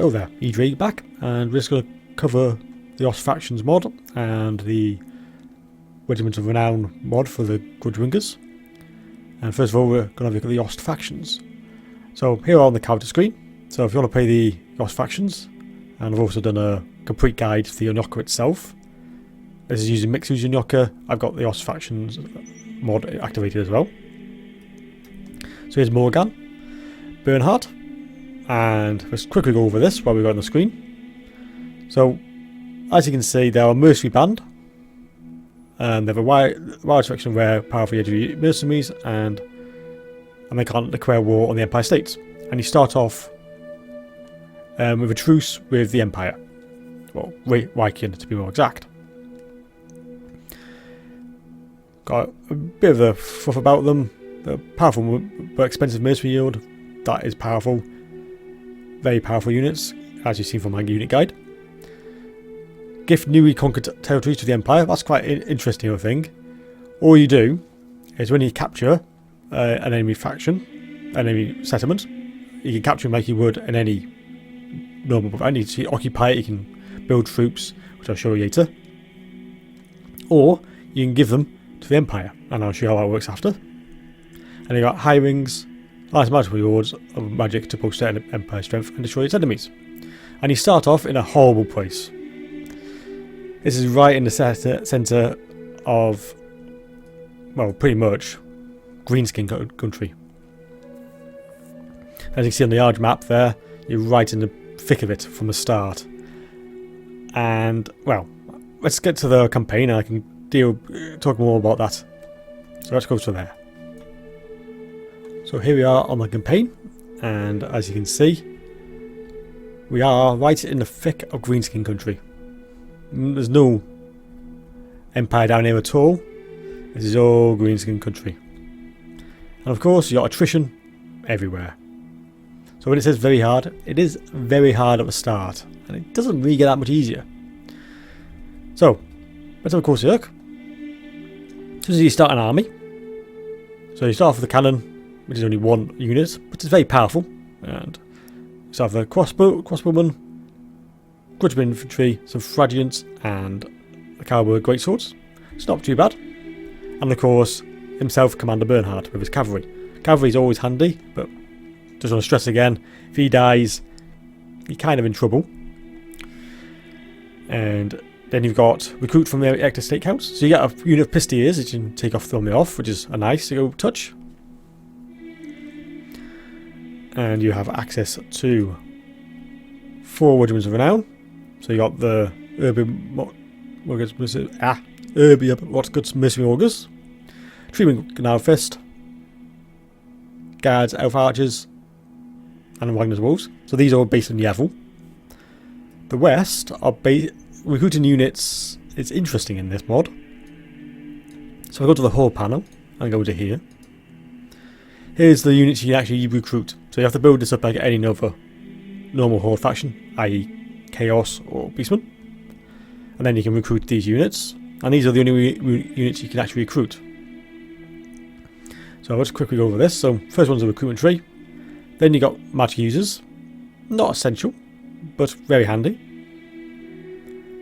oh there, Ddraig back, and we're just going to cover the Ost Factions mod and the Regiments of Renown mod for the Grudgebringers. And first of all, we're going to have a look at the Ost Factions. So here on the character screen, so if you want to play the Ost Factions, and I've also done a complete guide to the Unyoka itself. This is using Mixu's Unyoka. I've got the Ost Factions mod activated as well. So here's Morgan, Bernhard, and let's quickly go over this while we've got on the screen. So, as you can see, they're a mercenary band, and they have a wide selection of rare, powerful edgy mercenaries, and they can't declare war on the Empire States. And you start off with a truce with the Empire, well, Riky to be more exact. Got a bit of the fluff about them. The powerful but expensive mercenary yield, that is powerful. Very powerful units, as you've seen from my unit guide. Gift newly conquered territories to the Empire. That's quite an interesting thing. All you do is when you capture an enemy faction, an enemy settlement, you can capture them like you would in any normal provided. So you occupy it, you can build troops, which I'll show you later. Or you can give them to the Empire, and I'll show you how that works after. And you got hirings, large magical rewards of magic to boost their Empire strength and destroy its enemies. And you start off in a horrible place. This is right in the centre of, well, pretty much greenskin country. As you can see on the large map there, you're right in the thick of it from the start. And, well, let's get to the campaign and I can talk more about that. So let's go to there. So here we are on the campaign, and as you can see, we are right in the thick of greenskin country. There's no Empire down here at all. This is all greenskin country. And of course, you got attrition everywhere. So when it says very hard, it is very hard at the start, and it doesn't really get that much easier. So, let's have a closer look. So you start an army. So you start off with the cannon, which is only one unit, but it's very powerful. And you start with a crossbowman, Grudgebringer infantry, some Regiments, and the cavalry greatswords. It's not too bad. And of course, himself, Commander Bernhard, with his cavalry. Cavalry is always handy, but just want to stress again, if he dies, you're kind of in trouble. And then you've got recruit from the active state counts. So you get a unit of pistiers that you can take off, throw me off, which is a nice to go touch. And you have access to 4 Regiments of Renown. So you got the what's good mercenary augurs, Treatment Canal Fist, Guards, Elf Archers, and Wagner's Wolves. So these are all based on level. The West are recruiting units. It's interesting in this mod. So I go to the Horde panel and go to here. Here's the units you can actually recruit. So you have to build this up like any other normal Horde faction, i.e. Chaos or Beastmen. And then you can recruit these units. And these are the only units you can actually recruit. So let's quickly go over this. So first one's a recruitment tree. Then you got magic users. Not essential, but very handy.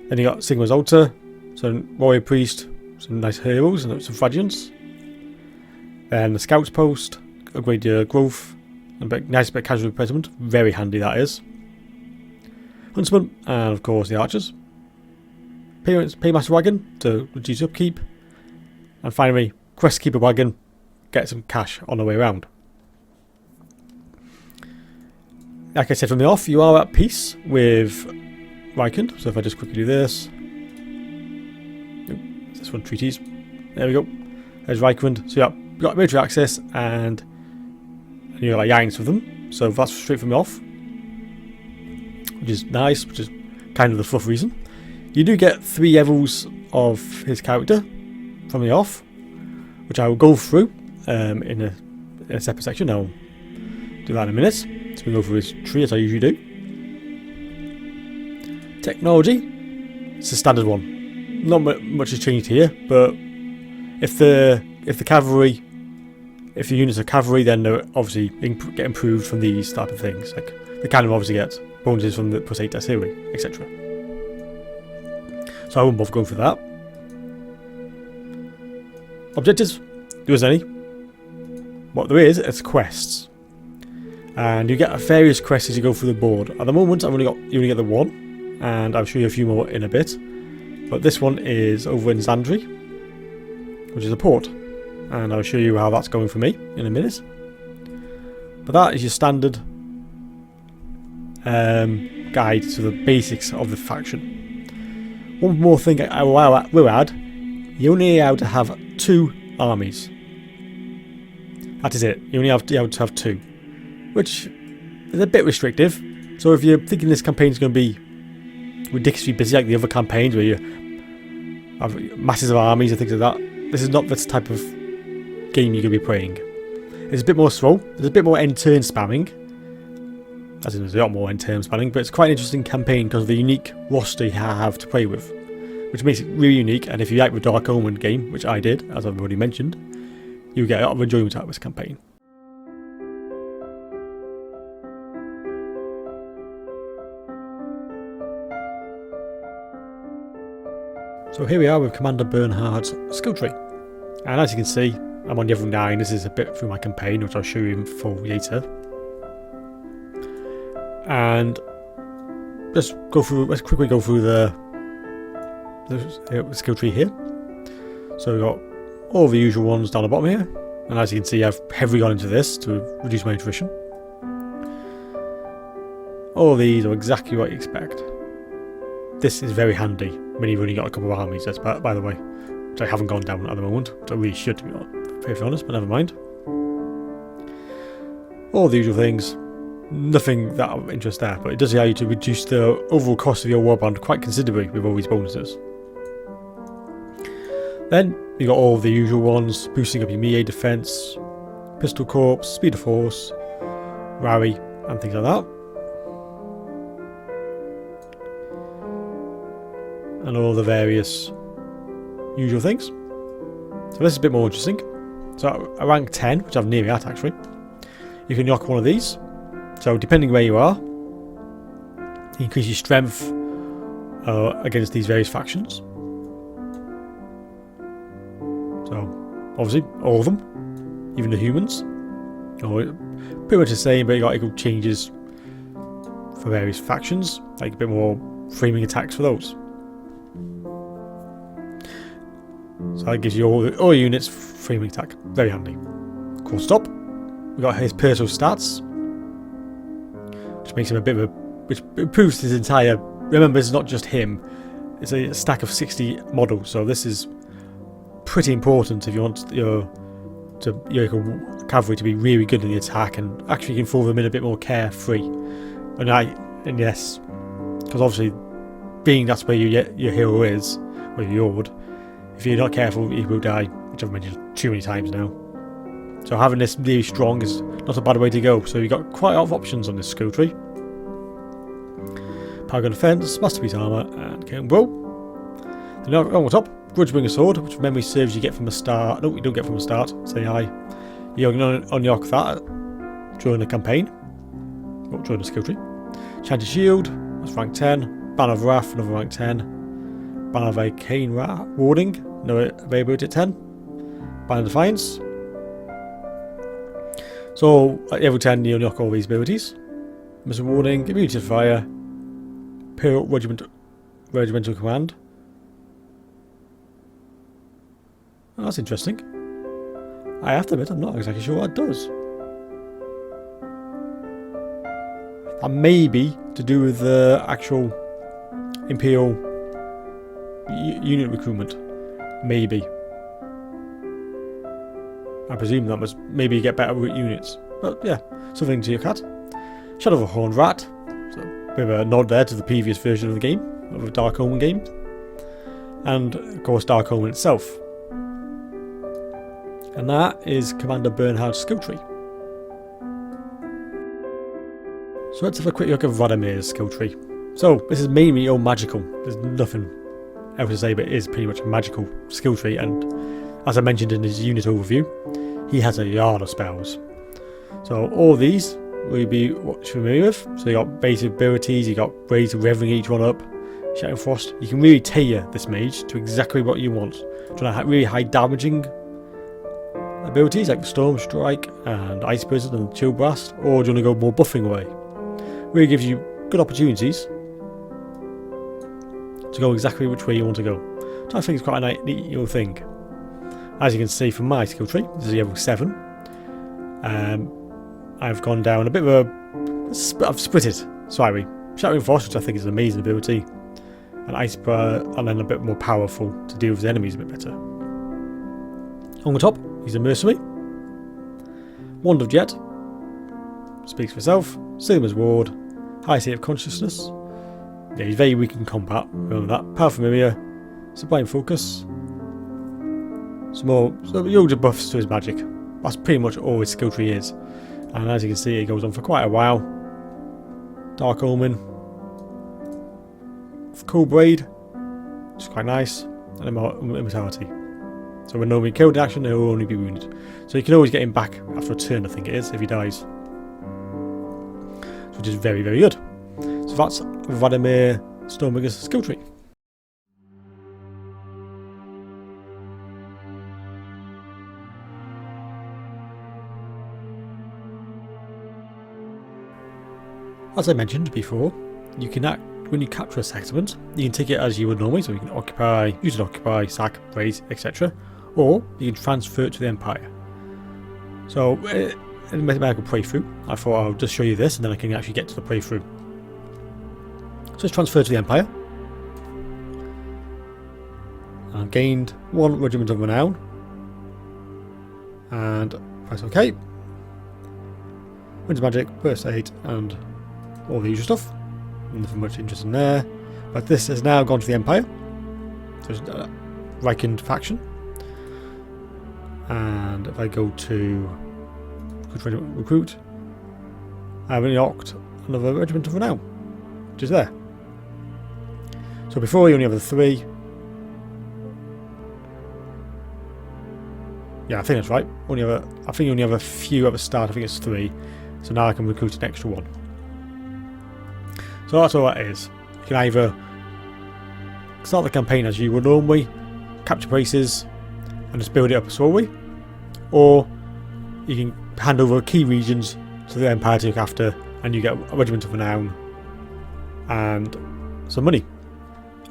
Then you got Sigma's Altar. So warrior priest, some nice heroes and some Regiments. Then the scouts post, a great growth, and a nice bit of casual replacement. Very handy that is. Huntsman, and of course the archers. Paymaster wagon to reduce upkeep. And finally, quest keeper wagon, get some cash on the way around. Like I said from the off, you are at peace with Riky. So if I just quickly do this. This one, treaties. There we go. There's Riky. So you've got military access and you're like alliance with them. So that's straight from the off. Which is nice, which is kind of the fluff reason. You do get 3 levels of his character from the off, which I will go through in a separate section. I'll do that in a minute. So we go through his tree as I usually do. Technology, it's a standard one. Not much has changed here, but if the units are cavalry, then they obviously get improved from these type of things. Like the cannon obviously gets bonuses from the +8 artillery, etc. So I won't bother going through that. Objectives? There isn't any. What there is, it's quests. And you get various quests as you go through the board. At the moment, you only get the one, and I'll show you a few more in a bit. But this one is over in Ddraig, which is a port, and I'll show you how that's going for me in a minute. But that is your standard guide to the basics of the faction. One more thing I will add: you're only allowed to have 2 armies. That is it. You only have to have 2, which is a bit restrictive. So if you're thinking this campaign is going to be ridiculously busy like the other campaigns where you have masses of armies and things like that, this is not this type of game you're going to be playing. It's a bit more slow. There's a bit more end-turn spamming. As in, there's a lot more end-turn spamming, but it's quite an interesting campaign because of the unique roster you have to play with, which makes it really unique. And if you like the Dark Omen game, which I did, as I've already mentioned, you get a lot of enjoyment out of this campaign. So here we are with Commander Bernhard's skill tree, and as you can see, I'm on level 9. This is a bit through my campaign, which I'll show you in full later. And let's quickly go through the skill tree here. So we've got all the usual ones down the bottom here, and as you can see, I've heavily gone into this to reduce my attrition. All of these are exactly what you expect. This is very handy when you've only got a couple of armies, that's by the way, which I haven't gone down at the moment, which I really should, to be perfectly honest, but never mind. All the usual things, nothing that of interest there, but it does allow you to reduce the overall cost of your warband quite considerably with all these bonuses. Then you got all the usual ones, boosting up your melee defense, pistol corps, speed of force, rally, and things like that. And all the various usual things. So this is a bit more interesting. So at rank 10, which I'm nearly at actually, you can unlock one of these. So depending where you are, you increase your strength against these various factions. So obviously all of them, even the humans. Pretty much the same, but you got equal changes for various factions, like a bit more framing attacks for those. So that gives you all your units framing attack. Very handy. Cool stop. We got his personal stats, which makes him a bit of a, which improves his entire. Remember, it's not just him. It's a stack of 60 models. So this is pretty important if you want your cavalry to be really good in the attack, and actually you can throw them in a bit more carefree. And yes, because obviously, being that's where your hero is, or your Yord. If you're not careful, you will die, which I've mentioned too many times now. So having this really strong is not a bad way to go. So you've got quite a lot of options on this skill tree. Power gun defense, masterpiece armor, and cannon bow. Then on the top, Grudgebringer sword, which from memory serves you get from the start. No, you don't get from the start. Say hi. You're going to unlock that during the campaign, or during the skill tree. Shanty shield, that's rank 10. Banner of Wrath, another rank 10. Banner of Arcane Warding, another availability at 10. Banner of Defiance. So at level 10 you unlock all these abilities. Missile Warning, Immunity to Fire, Imperial Regimental Command. Oh, that's interesting. I have to admit, I'm not exactly sure what it does. That may be to do with the actual Imperial unit recruitment. Maybe. I presume that must maybe get better units. But yeah, something to look at. Shadow of a Horned Rat. So a bit of a nod there to the previous version of the game, of the Dark Omen game. And of course Dark Omen itself. And that is Commander Bernhard's skill tree. So let's have a quick look at Vladimir's skill tree. So this is mainly all magical. There's nothing else to say, but it is pretty much a magical skill tree, and as I mentioned in his unit overview, he has a yard of spells. So all these will you be what you're familiar with. So you got basic abilities, you got ways of revving each one up. Shattering Frost, you can really tailor this mage to exactly what you want. Do you want really high damaging abilities like Storm Strike and Ice Blizzard and Chill Blast, or do you want to go more buffing way? Really gives you good opportunities to go exactly which way you want to go. So I think it's quite a neat little thing. As you can see from my skill tree, this is level 7. I've gone down a bit of a... I've split it slightly. Shattering Frost, which I think is an amazing ability, and Ice Blast, and then a bit more powerful to deal with the enemies a bit better. On the top, he's a mercenary. Wand of Jet. Speaks for itself. Sigma's Ward. High State of Consciousness. Yeah, he's very weak in combat. Remember that. Power Familiar. Sublime Focus. Some more yoga buffs to his magic. That's pretty much all his skill tree is. And as you can see, it goes on for quite a while. Dark Omen. Cool Braid, which is quite nice. And Immortality. So when nobody killed in action, he'll only be wounded. So you can always get him back after a turn, I think it is, if he dies. Which is very, very good. So that's Vladimir Stormbringer's skill tree. As I mentioned before, you can when you capture a settlement, you can take it as you would normally, so you can occupy, use it occupy, sack, raise, etc. Or you can transfer it to the Empire. So in the mathematical playthrough, I thought I'll just show you this and then I can actually get to the playthrough. So it's transferred to the Empire. And I've gained 1 Regiment of Renown. And press OK. Winter Magic, Burst 8, and all the usual stuff. Nothing much interest in there. But this has now gone to the Empire. So it's Riky faction. And if I go to recruit, I've unlocked another Regiment of Renown, which is there. So before you only have the 3. Yeah, I think that's right. I think you only have a few at the start. I think it's 3. So now I can recruit an extra 1. So that's all that is. You can either start the campaign as you would normally, capture places, and just build it up slowly, or you can hand over key regions to the Empire to look after, and you get a Regiment of Renown and some money.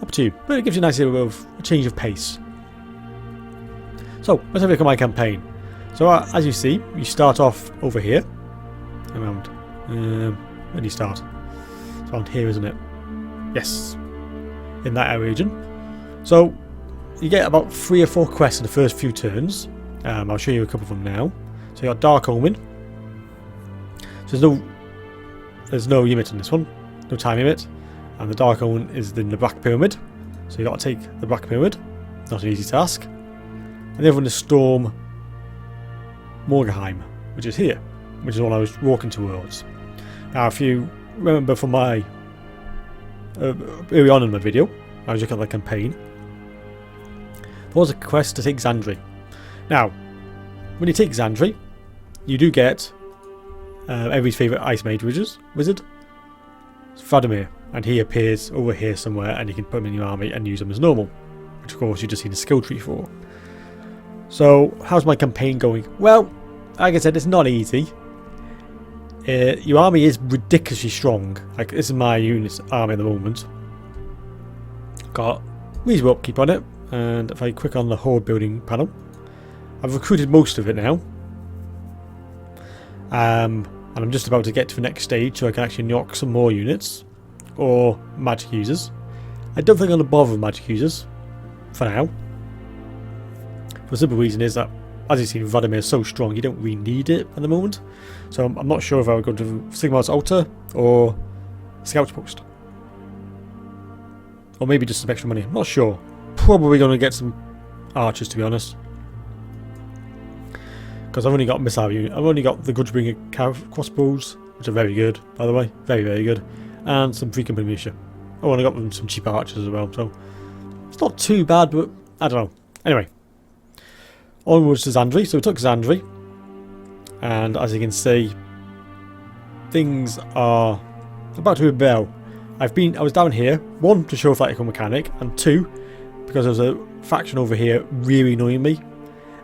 Up to you, but it gives you a nice little of a change of pace. So let's have a look at my campaign. So as you see, you start off over here, around. Where do you start? It's around here, isn't it? Yes, in that area region. So you get about 3 or 4 quests in the first few turns. I'll show you a couple of them now. So you got Dark Omen. So there's no limit on this one, no time limit, and the Dark Omen is in the Black Pyramid. So you got to take the Black Pyramid. Not an easy task. And the other one is Storm Morgheim, which is here, which is the one I was walking towards. Now, if you remember from my early on in my video, I was looking at the campaign. There was a quest to take Xandri. Now, when you take Xandri, you do get everybody's favourite Ice Mage wizard, Vladimir, and he appears over here somewhere, and you can put him in your army and use him as normal, which of course you just need a skill tree for. So, how's my campaign going? Well, like I said, it's not easy. Your army is ridiculously strong. Like, this is my unit's army at the moment. Got reasonable upkeep on it, and if I click on the horde building panel, I've recruited most of it now. And I'm just about to get to the next stage so I can actually knock some more units or magic users. I don't think I'm going to bother with magic users for now. The simple reason is that, as you've seen, Vladimir is so strong you don't really need it at the moment. So I'm not sure if I would go to Sigmar's Altar or Scout's Post. Or maybe just some extra money. I'm not sure. Probably going to get some archers, to be honest. Because I've only got missile unit. I've only got the Grudgebringer crossbows, which are very good, by the way. Very, very good. And some free company militia. Oh, and I got them some cheap archers as well. So it's not too bad, but I don't know. Anyway. Onwards to Xandri. So we took Xandri. And as you can see, things are about to rebel. I was down here, 1 to show tactical mechanic, and 2 because there was a faction over here really annoying me.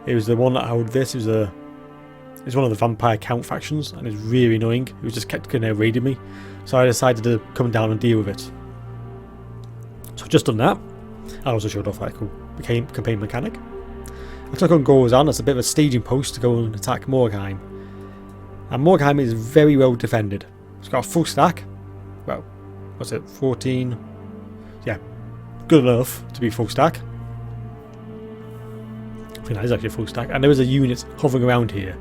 It was the one that held this. It was one of the vampire count factions, and it was really annoying. It was just kept kind of raiding me, so I decided to come down and deal with it. So I've just done that. I also showed off tactical campaign mechanic. I took on Gorzan as a bit of a staging post to go and attack Morgheim. And Morgheim is very well defended. It's got a full stack. Well, what's it? 14. Yeah, good enough to be full stack. I think that is actually a full stack. And there is a unit hovering around here.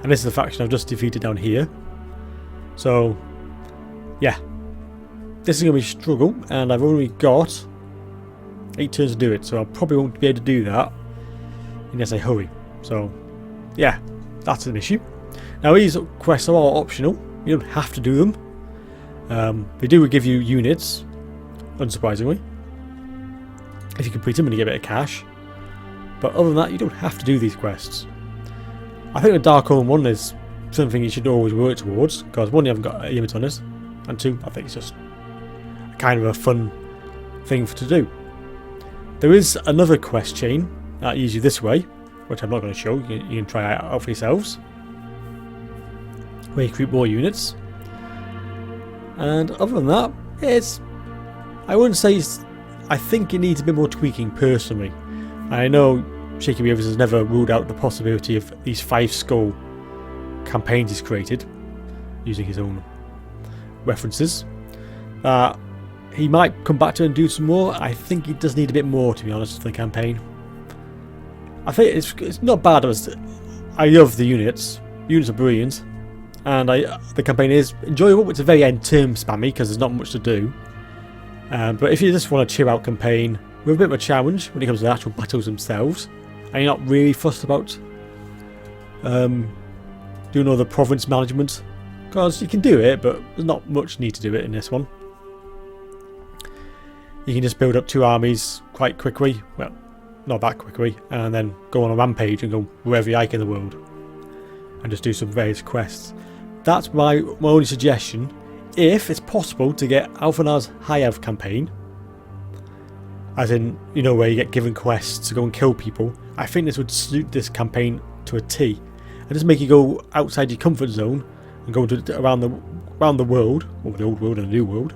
And this is the faction I've just defeated down here. So, yeah. This is going to be a struggle. And I've only got 8 turns to do it. So I probably won't be able to do that unless I hurry. So, yeah. That's an issue. Now, these quests are all optional. You don't have to do them. They do give you units, unsurprisingly, if you complete them and you get a bit of cash. But other than that, you don't have to do these quests. I think the Dark Omen one is something you should always work towards, because 1, you haven't got a limit on it, and 2, I think it's just kind of a fun thing to do. There is another quest chain that leads you this way, which I'm not going to show. You can try it out for yourselves, where you create more units. And other than that, I wouldn't say I think it needs a bit more tweaking personally. I know Shaky Rivers has never ruled out the possibility of these 5 skull campaigns he's created, using his own references. He might come back to it and do some more. I think he does need a bit more, to be honest, for the campaign. I think it's not bad. I love the units. Units are brilliant. And the campaign is enjoyable. It's a very end-term spammy because there's not much to do. But if you just want a chill-out campaign with a bit of a challenge when it comes to the actual battles themselves, and you're not really fussed about doing all the province management, because you can do it, but there's not much need to do it in this one. You can just build up 2 armies quite quickly. Well, not that quickly, and then go on a rampage and go wherever you like in the world, and just do some various quests. That's my only suggestion. If it's possible to get Alphanar's High Elf campaign, as in, you know, where you get given quests to go and kill people, I think this would suit this campaign to a T, and just make you go outside your comfort zone and go around the world, or the old world and the new world,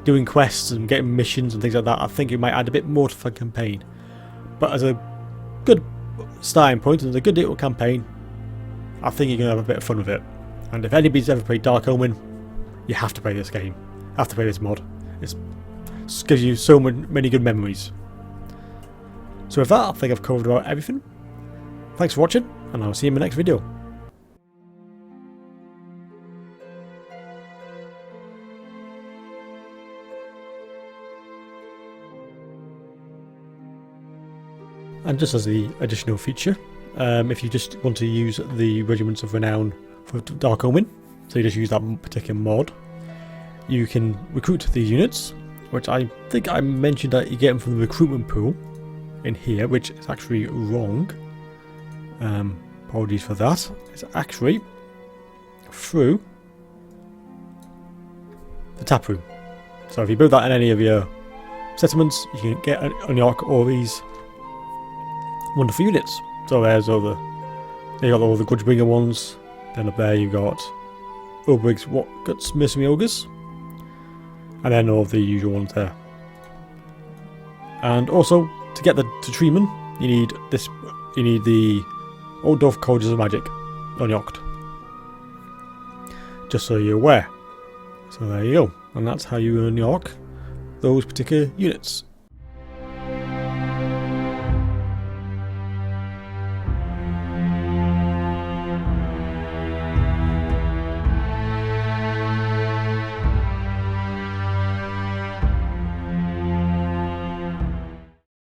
doing quests and getting missions and things like that. I think it might add a bit more to the campaign. But as a good starting point and a good little campaign, I think you're going to have a bit of fun with it. And if anybody's ever played Dark Omen, you have to play this game. You have to play this mod. It gives you so many good memories. So with that, I think I've covered about everything. Thanks for watching, and I'll see you in my next video. And just as the additional feature, if you just want to use the Regiments of Renown for Dark Omen, so you just use that particular mod, you can recruit these units, which I think I mentioned that you get them from the recruitment pool in here, which is actually wrong. Apologies for that. It's actually through the tap room. So if you build that in any of your settlements, you can get unlock all these wonderful units. So there's all the Grudgebringer ones. Then up there you've got Ulbrig's Guts Mercenary Ogres, and then all the usual ones there. And also to get the Treeman, you need this. You need the Old Dwarf Colleges of Magic unlocked. Just so you're aware. So there you go, and that's how you unlock those particular units.